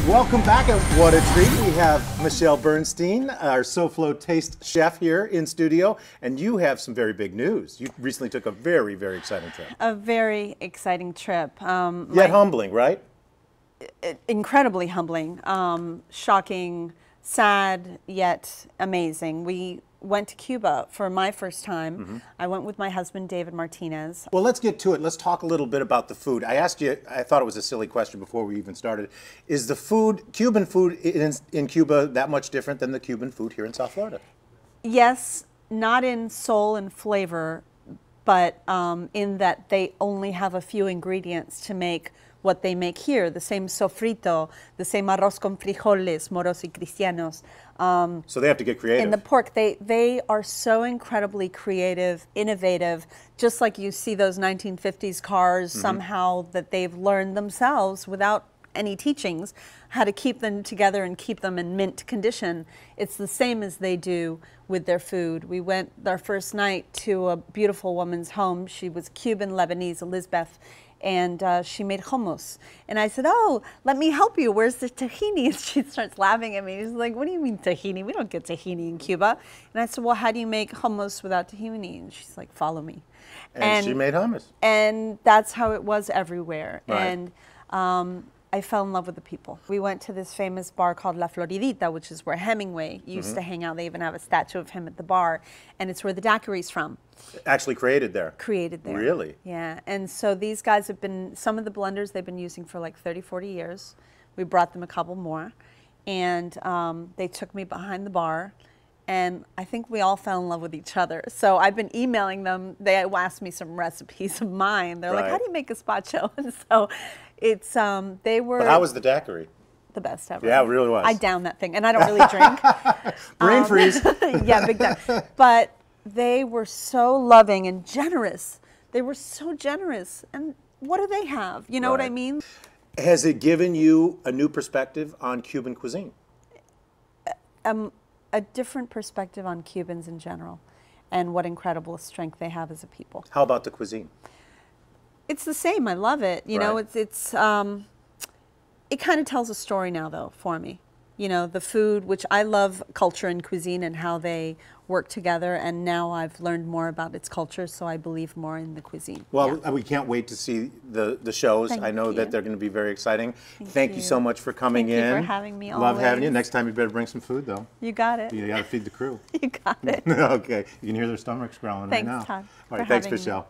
Welcome back at What a Treat. We have Michelle Bernstein, our SoFlo Taste chef here in studio, and you have some very big news. You recently took a very, very exciting trip. A very exciting trip. Yet humbling, right? Incredibly humbling, shocking, sad, yet amazing. We went to Cuba for my first time. Mm-hmm. I went with my husband, David Martinez. Well, let's get to it. Let's talk a little bit about the food. I asked you, I thought it was a silly question before we even started. Is the food, Cuban food in Cuba, that much different than the Cuban food here in South Florida? Yes, not in soul and flavor, but in that they only have a few ingredients to make what they make here. The same sofrito, the same arroz con frijoles, moros y cristianos. So they have to get creative. In the pork, they are so incredibly creative, innovative, just like you see those 1950s cars somehow that they've learned themselves without any teachings, how to keep them together and keep them in mint condition. It's the same as they do with their food. We went our first night to a beautiful woman's home. She was Cuban Lebanese, Elizabeth, and she made hummus. And I said, oh, let me help you. Where's the tahini? And she starts laughing at me. She's like, what do you mean tahini? We don't get tahini in Cuba. And I said, well, how do you make hummus without tahini? And she's like, follow me. And she made hummus. And that's how it was everywhere. Right. And I fell in love with the people. We went to this famous bar called La Floridita, which is where Hemingway used to hang out. They even have a statue of him at the bar. And it's where the daiquiri's from. Actually created there. Created there. Really? Yeah. And so these guys have been, some of the blenders they've been using for like 30, 40 years. We brought them a couple more. And they took me behind the bar. And I think we all fell in love with each other. So I've been emailing them. They asked me some recipes of mine. They're like, how do you make gazpacho? And so it's, they were... But how was the daiquiri? The best ever. Yeah, it really was. I downed that thing. And I don't really drink. Brain freeze. Yeah, big time. But they were so loving and generous. They were so generous. And what do they have? You know what I mean? Has it given you a new perspective on Cuban cuisine? A different perspective on Cubans in general and what incredible strength they have as a people. How about the cuisine? It's the same. I love it. You know, it kind of tells a story now, though, for me. You know, the food, which I love culture and cuisine and how they work together, and now I've learned more about its culture, so I believe more in the cuisine. Well, we can't wait to see the shows. I know that they're going to be very exciting. Thank you so much for coming in. Thank you for having me. Love having you. Next time you better bring some food, though. You got it. You got to feed the crew. You got it. Okay. You can hear their stomachs growling right now. Thanks, Todd. All right. Thanks, Michelle.